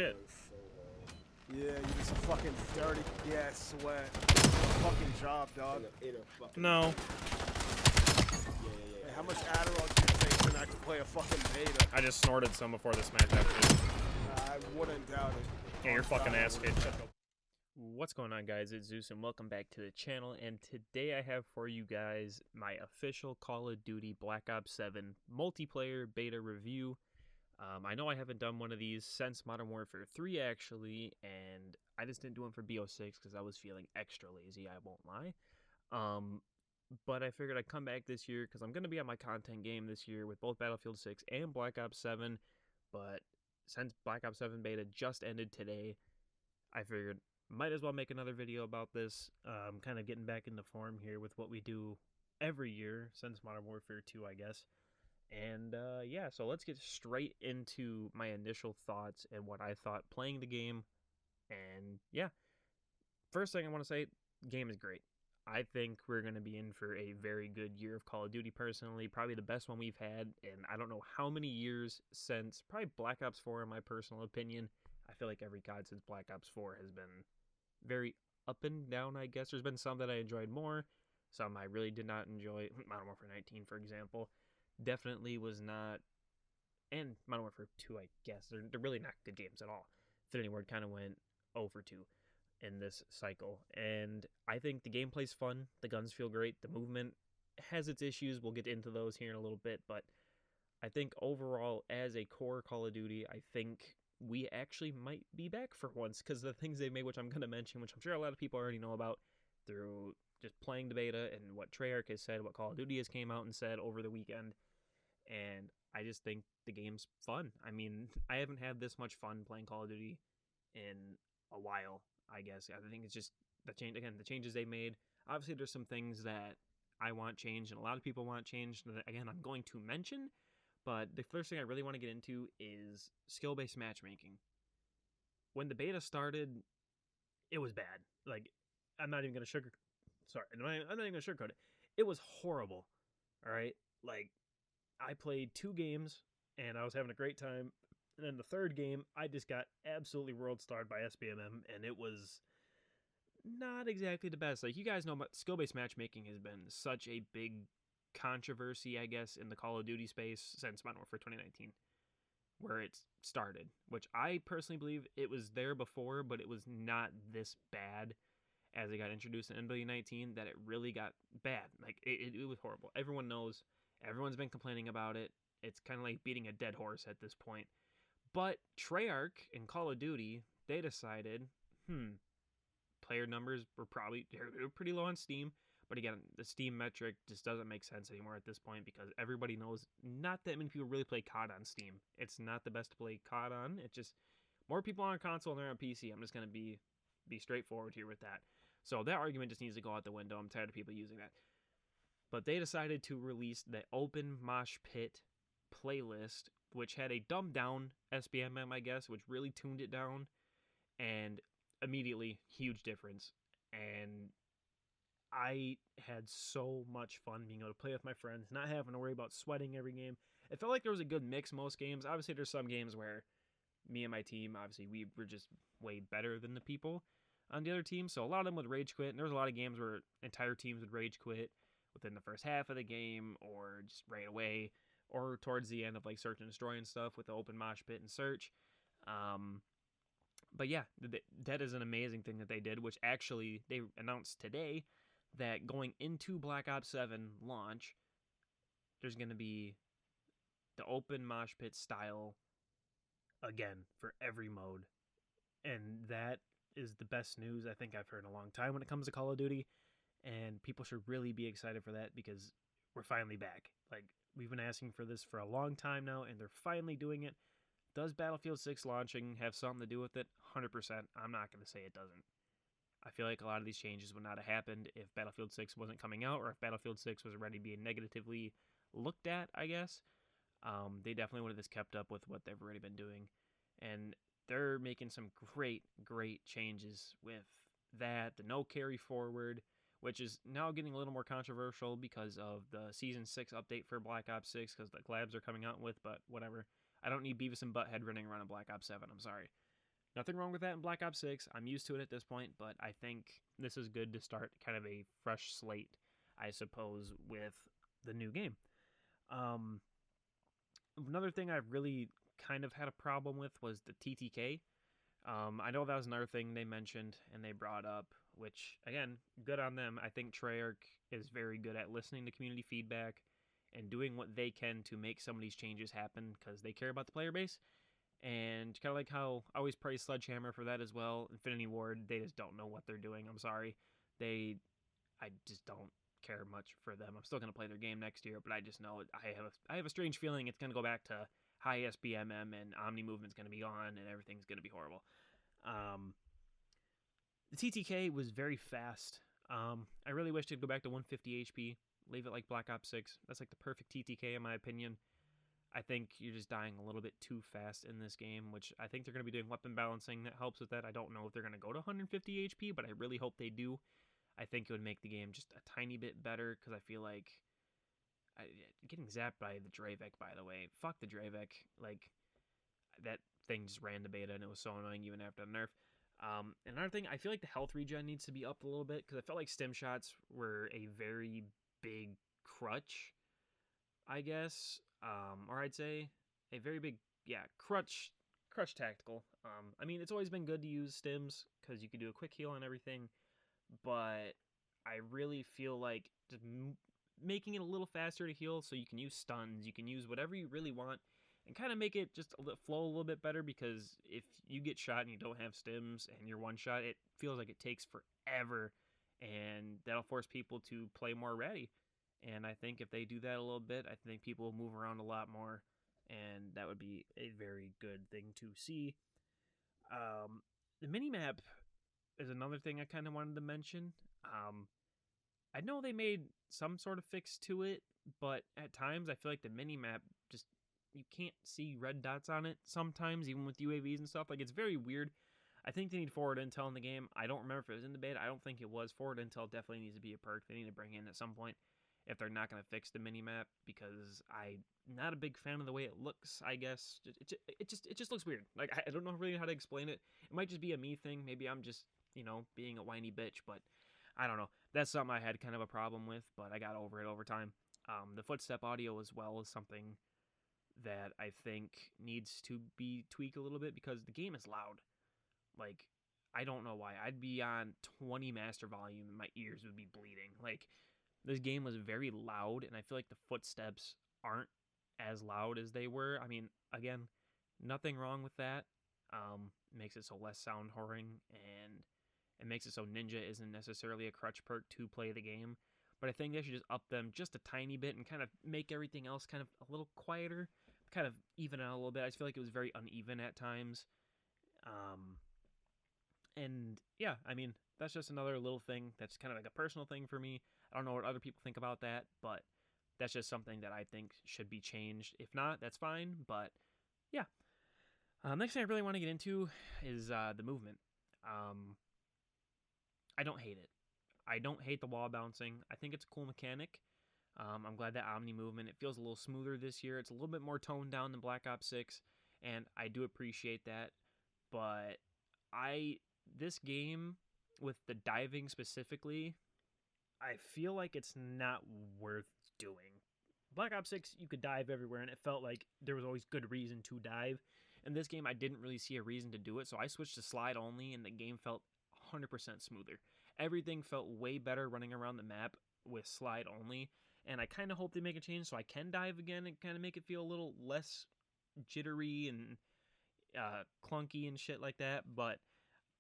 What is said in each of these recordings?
shit. Yeah, you just a fucking dirty ass sweat. Fucking job, dog. No. Hey, how much Adderall do you take tonight to play a fucking beta? I just snorted some before this match, actually. I wouldn't doubt it. Yeah, you're fucking ass kid. What's going on, guys? It's Zeus, and welcome back to the channel. And today I have for you guys my official Call of Duty Black Ops 7 multiplayer beta review. I know I haven't done one of these since Modern Warfare 3, actually, and I just didn't do one for BO6 because I was feeling extra lazy, I won't lie. But I figured I'd come back this year because I'm going to be on my content game this year with both Battlefield 6 and Black Ops 7. But since Black Ops 7 beta just ended today, I figured might as well make another video about this. Kind of getting back into form here with what we do every year since Modern Warfare 2, I guess. And yeah, so let's get straight into my initial thoughts and what I thought playing the game. And yeah, first thing I want to say, game is great. I think we're going to be in for a very good year of Call of Duty personally, probably the best one we've had in I don't know how many years since probably Black Ops 4 in my personal opinion. I feel like every COD since Black Ops 4 has been very up and down, I guess. There's been some that I enjoyed more, some I really did not enjoy. Modern Warfare 19, for example, definitely was not, and Modern Warfare 2, I guess. They're really not good games at all. Infinity Ward kind of went 0 for 2 in this cycle, and I think the gameplay's fun, the guns feel great, the movement has its issues, we'll get into those here in a little bit, but I think overall, as a core Call of Duty, I think we actually might be back for once, because the things they made, which I'm going to mention, which I'm sure a lot of people already know about through just playing the beta and what Treyarch has said, what Call of Duty has came out and said over the weekend, and I just think the game's fun. I mean, I haven't had this much fun playing Call of Duty in a while, I guess. I think it's just the changes they made. Obviously, there's some things that I want changed and a lot of people want changed that, again, I'm going to mention. But the first thing I really want to get into is skill-based matchmaking. When the beta started, it was bad. Like, I'm not even going to I'm not even going to sugarcoat it. It was horrible. All right? Like, I played 2 games, and I was having a great time. And then the third game, I just got absolutely world-starred by SBMM, and it was not exactly the best. Like, you guys know, skill-based matchmaking has been such a big controversy, I guess, in the Call of Duty space since Modern Warfare 2019, where it started, which I personally believe it was there before, but it was not this bad as it got introduced in NW19 that it really got bad. Like, it was horrible. Everyone knows. Everyone's been complaining about it. It's kind of like beating a dead horse at this point. But Treyarch in Call of Duty, they decided, player numbers were probably they're pretty low on Steam. But again, the Steam metric just doesn't make sense anymore at this point because everybody knows not that many people really play COD on Steam. It's not the best to play COD on. It's just more people on console than they're on PC. I'm just going to be straightforward here with that. So that argument just needs to go out the window. I'm tired of people using that. But they decided to release the Open Mosh Pit playlist, which had a dumbed down SBMM, I guess, which really tuned it down. And immediately, huge difference. And I had so much fun being able to play with my friends, not having to worry about sweating every game. It felt like there was a good mix most games. Obviously, there's some games where me and my team, obviously, we were just way better than the people on the other team. So a lot of them would rage quit, and there was a lot of games where entire teams would rage quit within the first half of the game, or just right away, or towards the end of like search and destroy and stuff with the open mosh pit and search. But yeah, that is an amazing thing that they did, which actually they announced today that going into Black Ops 7 launch, there's going to be the open mosh pit style again for every mode. And that is the best news I think I've heard in a long time when it comes to Call of Duty. And people should really be excited for that because we're finally back. Like, we've been asking for this for a long time now, and they're finally doing it. Does Battlefield 6 launching have something to do with it? 100%. I'm not going to say it doesn't. I feel like a lot of these changes would not have happened if Battlefield 6 wasn't coming out or if Battlefield 6 was already being negatively looked at, I guess. They definitely would have just kept up with what they've already been doing. And they're making some great, great changes with that. The no carry forward, which is now getting a little more controversial because of the Season 6 update for Black Ops 6 because the collabs are coming out with, but whatever. I don't need Beavis and Butthead running around in Black Ops 7, I'm sorry. Nothing wrong with that in Black Ops 6. I'm used to it at this point, but I think this is good to start kind of a fresh slate, I suppose, with the new game. Um, Another thing I really kind of had a problem with was the TTK. I know that was another thing they mentioned and they brought up, which, again, good on them. I think Treyarch is very good at listening to community feedback and doing what they can to make some of these changes happen because they care about the player base. And kind of like how I always praise Sledgehammer for that as well. Infinity Ward, they just don't know what they're doing. I'm sorry. I just don't care much for them. I'm still going to play their game next year, but I just know I have a strange feeling it's going to go back to high SBMM and Omni movement's going to be gone and everything's going to be horrible. The TTK was very fast. I really wish they'd go back to 150 HP, leave it like Black Ops 6. That's like the perfect TTK in my opinion. I think you're just dying a little bit too fast in this game, which I think they're going to be doing weapon balancing that helps with that. I don't know if they're going to go to 150 HP, but I really hope they do. I think it would make the game just a tiny bit better because I feel like getting zapped by the Dravek, by the way. Fuck the Dravek. Like, that thing just ran to beta and it was so annoying even after the nerf. Another thing, I feel like the health regen needs to be up a little bit because I felt like stim shots were a very big crutch, I guess. Or I'd say a very big, crutch tactical. I mean, it's always been good to use stims because you can do a quick heal and everything, but I really feel like just making it a little faster to heal so you can use stuns, you can use whatever you really want, and kind of make it just flow a little bit better because if you get shot and you don't have stims and you're one shot, it feels like it takes forever, and that'll force people to play more ready. And I think if they do that a little bit, I think people will move around a lot more, and that would be a very good thing to see. The minimap is another thing I kind of wanted to mention. I know they made some sort of fix to it, but at times I feel like the minimap just, you can't see red dots on it sometimes, even with UAVs and stuff. Like, it's very weird. I think they need forward intel in the game. I don't remember if it was in the beta. I don't think it was. Forward intel definitely needs to be a perk they need to bring in at some point if they're not going to fix the minimap, because I'm not a big fan of the way it looks, I guess. It just looks weird. Like, I don't know really how to explain it. It might just be a me thing. Maybe I'm just, being a whiny bitch, but I don't know. That's something I had kind of a problem with, but I got over it over time. The footstep audio as well is something that I think needs to be tweaked a little bit because the game is loud. Like, I don't know why. I'd be on 20 master volume and my ears would be bleeding. Like, this game was very loud, and I feel like the footsteps aren't as loud as they were. I mean, again, nothing wrong with that. Makes it so less sound whoring, and it makes it so Ninja isn't necessarily a crutch perk to play the game. But I think they should just up them just a tiny bit and kind of make everything else kind of a little quieter, kind of even out a little bit. I just feel like it was very uneven at times. And yeah, I mean, that's just another little thing that's kind of like a personal thing for me. I don't know what other people think about that, but that's just something that I think should be changed. If not, that's fine. But yeah. Next thing I really want to get into is the movement. I don't hate it. I don't hate the wall bouncing. I think it's a cool mechanic. I'm glad that Omni movement, it feels a little smoother this year. It's a little bit more toned down than Black Ops 6, and I do appreciate that. But this game, with the diving specifically, I feel like it's not worth doing. Black Ops 6, you could dive everywhere, and it felt like there was always good reason to dive. In this game, I didn't really see a reason to do it, so I switched to slide only, and the game felt 100% smoother. Everything felt way better running around the map with slide only, and I kind of hope they make a change so I can dive again and kind of make it feel a little less jittery and clunky and shit like that. But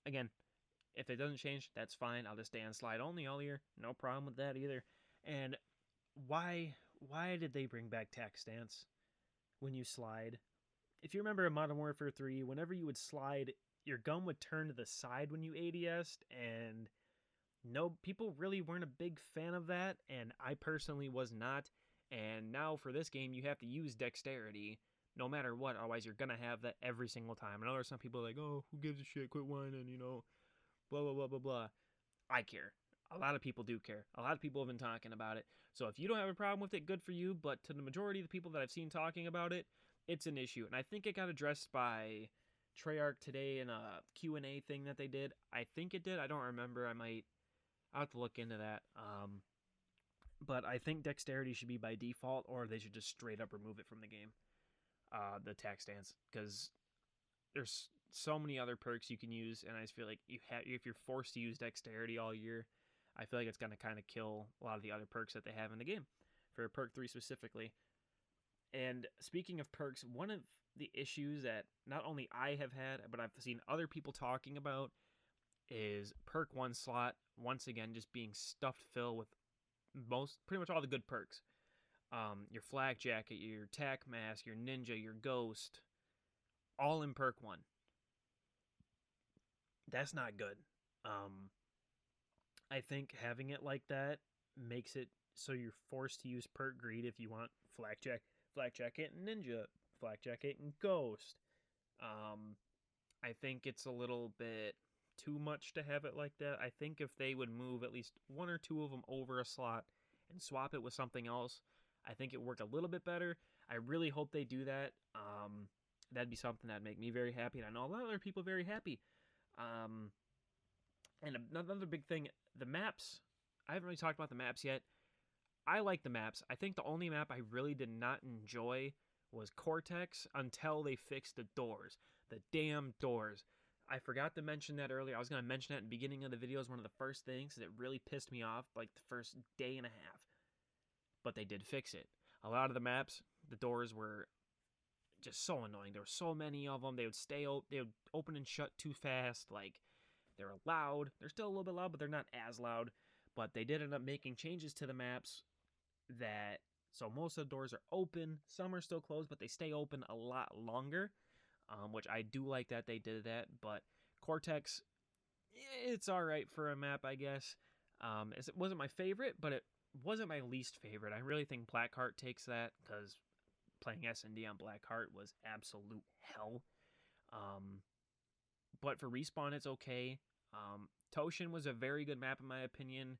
again, if it doesn't change, that's fine. I'll just stay on slide only all year. No problem with that either. And why did they bring back tac stance when you slide? If you remember in Modern Warfare 3, whenever you would slide, your gun would turn to the side when you ADS'd, and no, people really weren't a big fan of that, and I personally was not. And now for this game, you have to use dexterity no matter what, otherwise you're gonna have that every single time. I know there's some people like, oh, who gives a shit, quit whining, blah, blah, blah, blah, blah. I care. A lot of people do care. A lot of people have been talking about it. So if you don't have a problem with it, good for you, but to the majority of the people that I've seen talking about it, it's an issue. And I think it got addressed by Treyarch today in a Q&A thing that they did. I think it did. I don't remember. I'll have to look into that. But I think dexterity should be by default, or they should just straight up remove it from the game. The attack stance, because there's so many other perks you can use, and I just feel like if you're forced to use dexterity all year, I feel like it's gonna kind of kill a lot of the other perks that they have in the game, for perk 3 specifically. And speaking of perks, one of the issues that not only I have had, but I've seen other people talking about, is perk 1 slot once again just being stuffed full with pretty much all the good perks. Your flak jacket, your tack mask, your ninja, your ghost, all in perk 1. That's not good. I think having it like that makes it so you're forced to use perk greed if you want flak jacket and ninja, flak jacket and ghost. I think it's a little bit too much to have it like that. I think if they would move at least one or two of them over a slot and swap it with something else, I think it worked a little bit better. I really hope they do that. That'd be something that'd make me very happy, and I know a lot of other people very happy. And another big thing, the maps. I haven't really talked about the maps yet. I like the maps. I think the only map I really did not enjoy was Cortex until they fixed the doors. The damn doors. I forgot to mention that earlier. I was going to mention that in the beginning of the video as one of the first things that really pissed me off, like the first day and a half. But they did fix it. A lot of the maps, the doors were just so annoying. There were so many of them. They would open and shut too fast. Like, they were loud. They're still a little bit loud, but they're not as loud. But they did end up making changes to the maps so most of the doors are open. Some are still closed, but they stay open a lot longer, which I do like that they did that. But Cortex, it's all right for a map, I guess. It wasn't my favorite, but it wasn't my least favorite. I really think Blackheart takes that, because playing S&D on Blackheart was absolute hell. But for Respawn, it's okay. Toshin was a very good map in my opinion.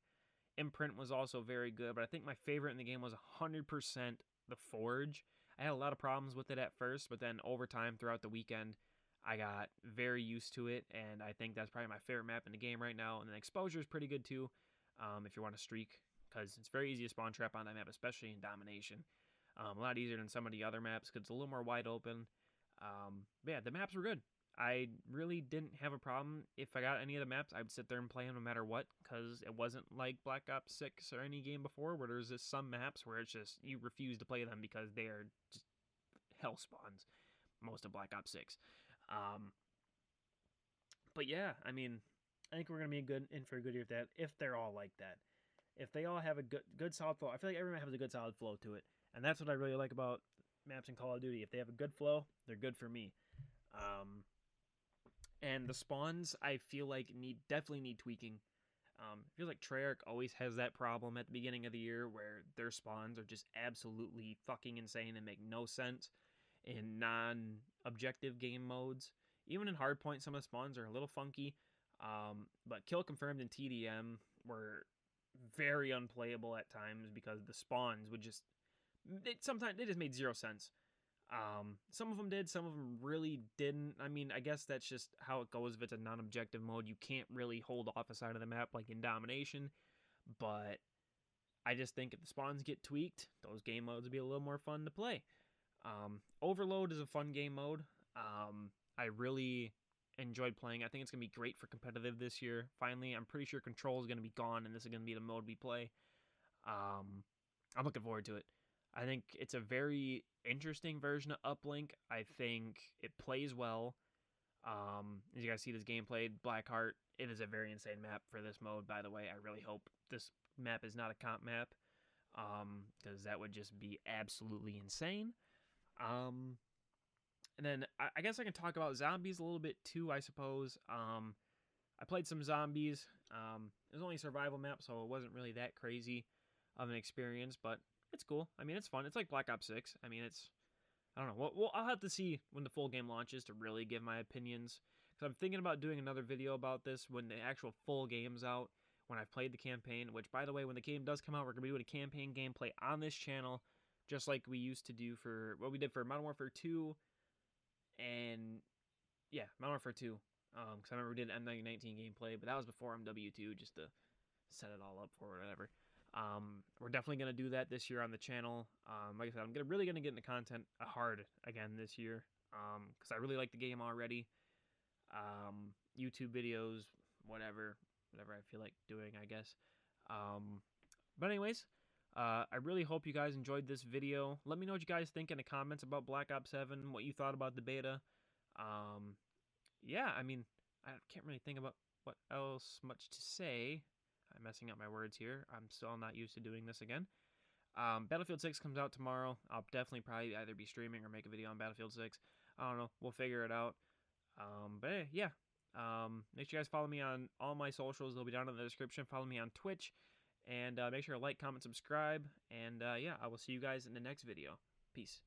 Imprint was also very good, but I think my favorite in the game was 100% the Forge. I had a lot of problems with it at first, but then over time throughout the weekend, I got very used to it, and I think that's probably my favorite map in the game right now. And then Exposure is pretty good too, if you want to streak, because it's very easy to spawn trap on that map, especially in Domination. A lot easier than some of the other maps because it's a little more wide open. But yeah, the maps were good. I really didn't have a problem. If I got any of the maps, I would sit there and play them no matter what, because it wasn't like Black Ops 6 or any game before where there's just some maps where it's just you refuse to play them because they are just hell spawns. Most of Black Ops 6. But yeah, I mean, I think we're going to be in for a good year with that, if they're all like that. If they all have a good solid flow. I feel like every map has a good solid flow to it. And that's what I really like about maps in Call of Duty. If they have a good flow, they're good for me. And the spawns, I feel like definitely need tweaking. It feels like Treyarch always has that problem at the beginning of the year where their spawns are just absolutely fucking insane and make no sense in non-objective game modes. Even in Hardpoint, some of the spawns are a little funky. But Kill Confirmed and TDM were very unplayable at times because the spawns would just... sometimes they just made zero sense. Some of them did, some of them really didn't. I mean, I guess that's just how it goes if it's a non-objective mode. You can't really hold off a side of the map like in Domination, but I just think if the spawns get tweaked, those game modes would be a little more fun to play. Overload is a fun game mode. I really enjoyed playing. I think it's going to be great for competitive this year. Finally, I'm pretty sure Control is going to be gone, and this is going to be the mode we play. I'm looking forward to it. I think it's a very interesting version of Uplink. I think it plays well. As you guys see this gameplay, Blackheart, it is a very insane map for this mode, by the way. I really hope this map is not a comp map, because that would just be absolutely insane. And then I guess I can talk about zombies a little bit too, I suppose. I played some zombies. It was only a survival map, so it wasn't really that crazy of an experience, but it's cool. I mean, it's fun. It's like Black Ops 6. I mean, I don't know. Well, I'll have to see when the full game launches to really give my opinions. Because I'm thinking about doing another video about this when the actual full game's out, when I've played the campaign. Which, by the way, when the game does come out, we're going to be doing a campaign gameplay on this channel, just like we used to do for what we did for Modern Warfare 2 and yeah, Modern Warfare 2. Because I remember we did M19 gameplay, but that was before MW2, just to set it all up for whatever. We're definitely gonna do that this year on the channel. Like I said, I'm really gonna get into content hard again this year. Because I really like the game already. YouTube videos, whatever I feel like doing, I guess. But anyways, I really hope you guys enjoyed this video. Let me know what you guys think in the comments about Black Ops 7, what you thought about the beta. Yeah, I mean, I can't really think about what else much to say. I'm messing up my words here. I'm still not used to doing this again. Battlefield 6 comes out tomorrow. I'll definitely probably either be streaming or make a video on Battlefield 6. I don't know. We'll figure it out. But yeah. Make sure you guys follow me on all my socials. They'll be down in the description. Follow me on Twitch. And make sure to like, comment, subscribe. And yeah, I will see you guys in the next video. Peace.